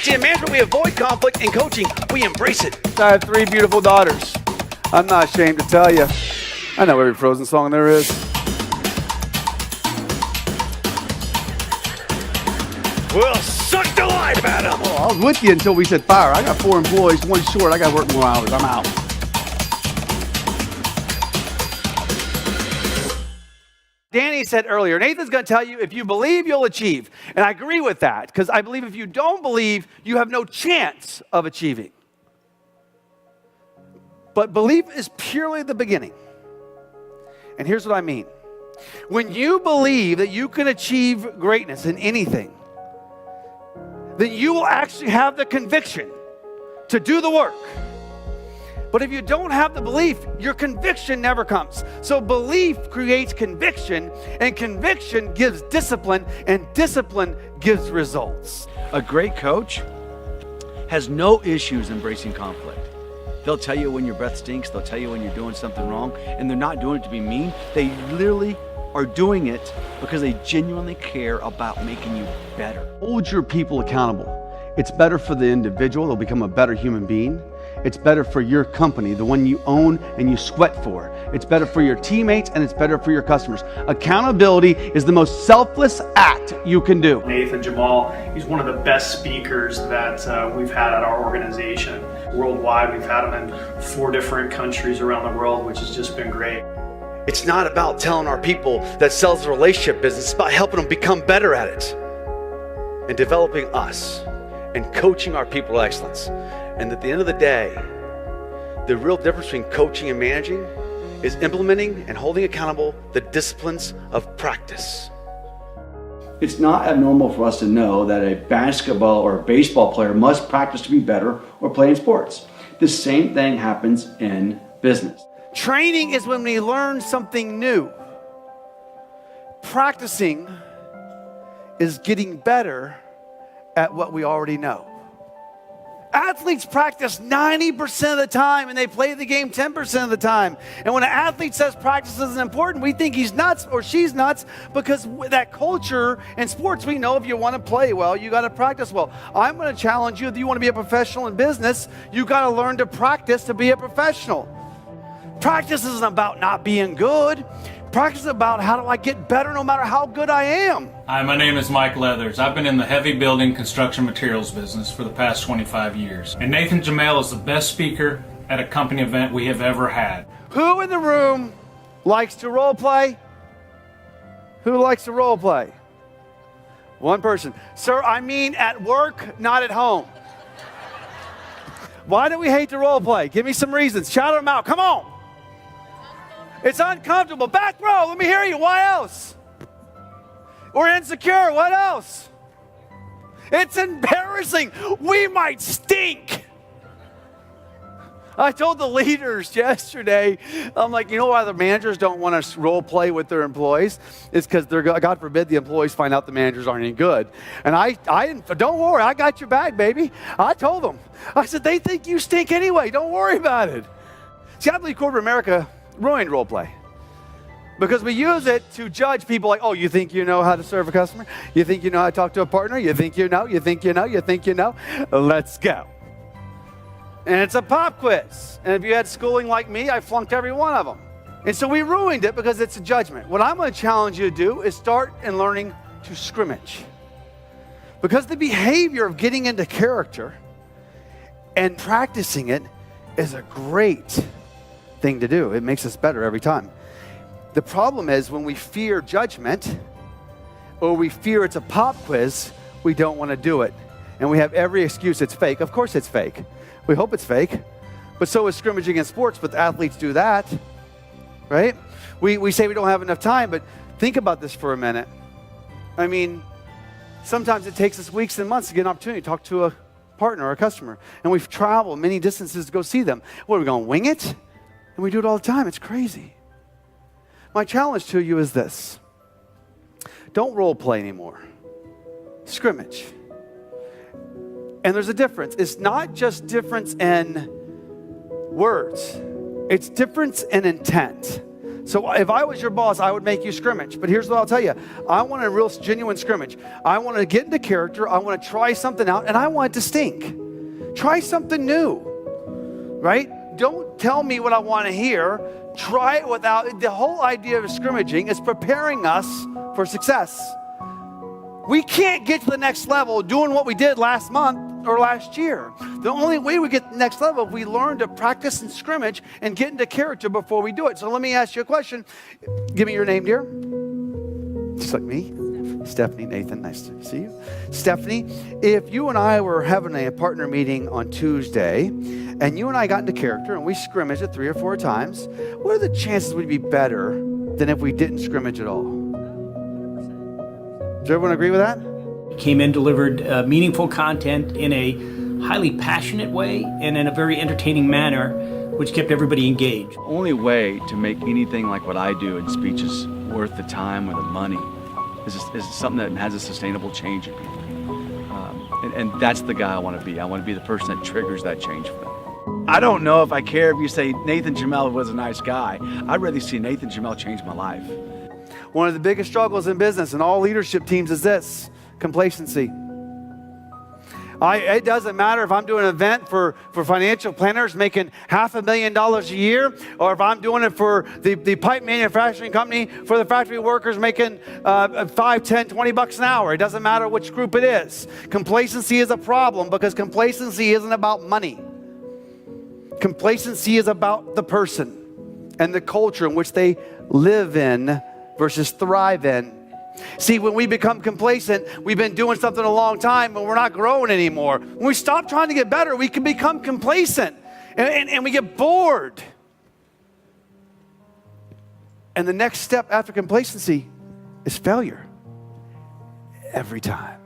See, in management, we avoid conflict. In coaching, we embrace it. I have 3 beautiful daughters. I'm not ashamed to tell you. I know every Frozen song there is. We'll suck the life out of them. Oh, I was with you until we said fire. I got 4 employees, 1 short. I got to work more hours. I'm out. Danny said earlier, Nathan's going to tell you, if you believe, you'll achieve. And I agree with that, because I believe if you don't believe, you have no chance of achieving. But belief is purely the beginning. And here's what I mean. When you believe that you can achieve greatness in anything, then you will actually have the conviction to do the work. But if you don't have the belief, your conviction never comes. So belief creates conviction, and conviction gives discipline, and discipline gives results. A great coach has no issues embracing conflict. They'll tell you when your breath stinks, they'll tell you when you're doing something wrong, and they're not doing it to be mean. They literally are doing it because they genuinely care about making you better. Hold your people accountable. It's better for the individual. They'll become a better human being. It's better for your company, the one you own and you sweat for. It's better for your teammates, and it's better for your customers. Accountability is the most selfless act you can do. Nathan Jamail, he's one of the best speakers that we've had at our organization. Worldwide, we've had him in 4 different countries around the world, which has just been great. It's not about telling our people that sells the relationship business. It's about helping them become better at it and developing us and coaching our people to excellence. And at the end of the day, the real difference between coaching and managing is implementing and holding accountable the disciplines of practice. It's not abnormal for us to know that a basketball or a baseball player must practice to be better or play in sports. The same thing happens in business. Training is when we learn something new. Practicing is getting better at what we already know. Athletes practice 90% of the time, and they play the game 10% of the time. And when an athlete says practice isn't important, we think he's nuts or she's nuts, because that culture in sports, we know if you want to play well, you got to practice well. I'm going to challenge you, if you want to be a professional in business, you got to learn to practice to be a professional. Practice isn't about not being good. Practice is about how do I get better no matter how good I am. Hi, my name is Mike Leathers. I've been in the heavy building construction materials business for the past 25 years. And Nathan Jamail is the best speaker at a company event we have ever had. Who in the room likes to role play? Who likes to role play? One person. Sir, I mean at work, not at home. Why do we hate to role play? Give me some reasons. Shout them out. Come on. It's uncomfortable. Back row, let me hear you. Why else? We're insecure. What else? It's embarrassing. We might stink. I told the leaders yesterday, I'm like, you know why the managers don't want to role play with their employees? It's because they're, God forbid, the employees find out the managers aren't any good. And I don't worry, I got your back, baby. I told them. I said, they think you stink anyway. Don't worry about it. See, I believe corporate America ruined role play, because we use it to judge people like, oh, you think you know how to serve a customer? You think you know how to talk to a partner? You think you know? You think you know? You think you know? Let's go. And it's a pop quiz. And if you had schooling like me, I flunked every one of them. And so we ruined it because it's a judgment. What I'm going to challenge you to do is start in learning to scrimmage. Because the behavior of getting into character and practicing it is a great thing to do. It makes us better every time. The problem is when we fear judgment or we fear it's a pop quiz, we don't want to do it. And we have every excuse it's fake. Of course it's fake. We hope it's fake. But so is scrimmaging in sports, but the athletes do that, right? We say we don't have enough time, but think about this for a minute. I mean, sometimes it takes us weeks and months to get an opportunity to talk to a partner or a customer. And we've traveled many distances to go see them. What, are we going to wing it? And we do it all the time. It's crazy. My challenge to you is this. Don't role play anymore. Scrimmage. And there's a difference. It's not just difference in words. It's difference in intent. So if I was your boss, I would make you scrimmage. But here's what I'll tell you. I want a real genuine scrimmage. I want to get into character. I want to try something out, and I want it to stink. Try something new, right? Don't tell me what I want to hear. Try it without, the whole idea of scrimmaging is preparing us for success. We can't get to the next level doing what we did last month or last year. The only way we get to the next level is we learn to practice and scrimmage and get into character before we do it. So let me ask you a question. Give me your name, dear. Just like me. Stephanie, Nathan, nice to see you. Stephanie, if you and I were having a partner meeting on Tuesday, and you and I got into character and we scrimmaged it 3 or 4 times, what are the chances we'd be better than if we didn't scrimmage at all? Does everyone agree with that? Came in, delivered meaningful content in a highly passionate way and in a very entertaining manner, which kept everybody engaged. The only way to make anything like what I do in speeches worth the time or the money is something that has a sustainable change in people. And that's the guy I want to be. I want to be the person that triggers that change for them. I don't know if I care if you say Nathan Jamail was a nice guy. I'd rather see Nathan Jamail change my life. One of the biggest struggles in business and all leadership teams is this: complacency. It doesn't matter if I'm doing an event for financial planners making $500,000 a year, or if I'm doing it for the pipe manufacturing company for the factory workers making $5, $10, $20 an hour. It doesn't matter which group it is. Complacency is a problem because complacency isn't about money. Complacency is about the person and the culture in which they live in versus thrive in. See, when we become complacent, we've been doing something a long time and we're not growing anymore. When we stop trying to get better, we can become complacent and we get bored. And the next step after complacency is failure. Every time.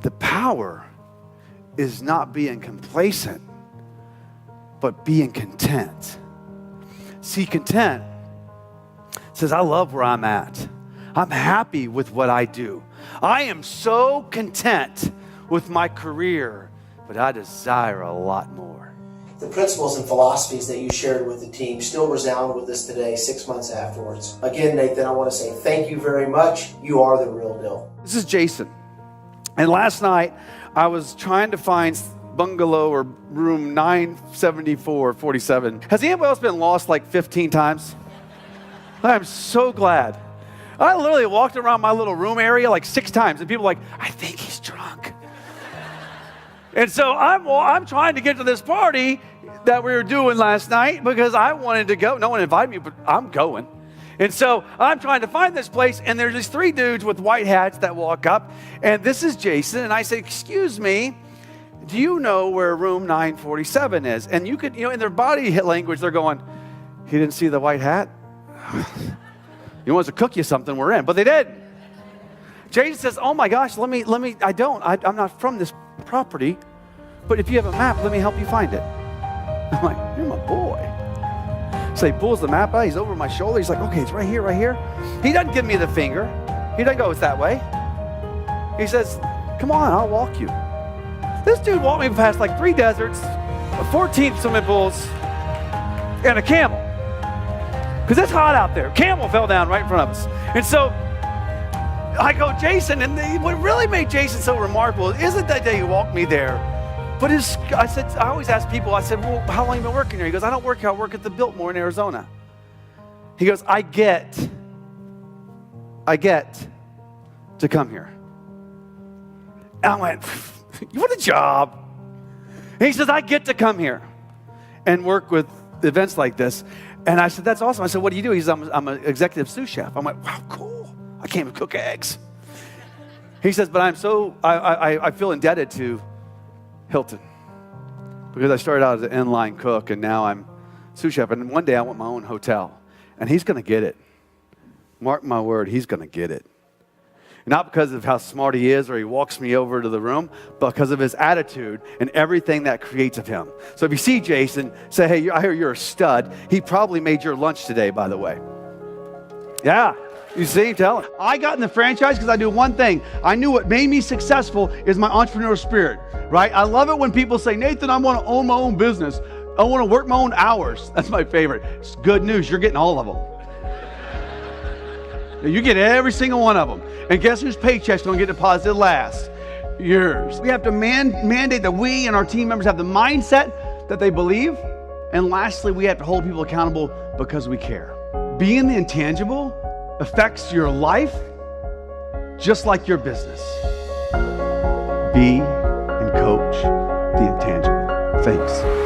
The power is not being complacent, but being content. See, content says, I love where I'm at. I'm happy with what I do. I am so content with my career, but I desire a lot more. The principles and philosophies that you shared with the team still resound with us today, 6 months afterwards. Again, Nathan, I want to say thank you very much. You are the real deal. This is Jason. And last night, I was trying to find bungalow or room 974, 47. Has anybody else been lost like 15 times? I'm so glad. I literally walked around my little room area like 6 times, and people were like, I think he's drunk. And so I'm trying to get to this party that we were doing last night because I wanted to go. No one invited me, but I'm going. And so I'm trying to find this place, and there's these 3 dudes with white hats that walk up, and this is Jason, and I said, excuse me, do you know where room 947 is? And you could, in their body language, they're going, he didn't see the white hat? He wants to cook you something, we're in. But they did. Jason says, oh my gosh, I'm not from this property, but if you have a map, let me help you find it. I'm like, you're my boy. So he pulls the map out, he's over my shoulder, he's like, okay, it's right here, right here. He doesn't give me the finger. He doesn't go, it's that way. He says, come on, I'll walk you. This dude walked me past like 3 deserts, 14 swimming pools, and a camel. Because it's hot out there. Camel fell down right in front of us. And so I go, Jason, and what really made Jason so remarkable isn't that day he walked me there, but I always ask people, I said, well, how long have you been working here? He goes, I don't work here, I work at the Biltmore in Arizona. He goes, I get to come here. And I went, what a job. And he says, I get to come here and work with events like this. And I said, that's awesome. I said, what do you do? He says, I'm an executive sous chef. I'm like, wow, cool. I can't even cook eggs. He says, but I feel indebted to Hilton because I started out as an inline cook and now I'm sous chef. And one day I want my own hotel. And he's going to get it. Mark my word, he's going to get it. Not because of how smart he is or he walks me over to the room, but because of his attitude and everything that creates of him. So if you see Jason, say, hey, I hear you're a stud. He probably made your lunch today, by the way. Yeah, you see, tell him. I got in the franchise because I do one thing. I knew what made me successful is my entrepreneurial spirit, right? I love it when people say, Nathan, I want to own my own business. I want to work my own hours. That's my favorite. It's good news. You're getting all of them. You get every single one of them. And guess whose paychecks don't get deposited last? Yours. We have to mandate that we and our team members have the mindset that they believe. And lastly, we have to hold people accountable because we care. Being the intangible affects your life just like your business. Be and coach the intangible. Thanks.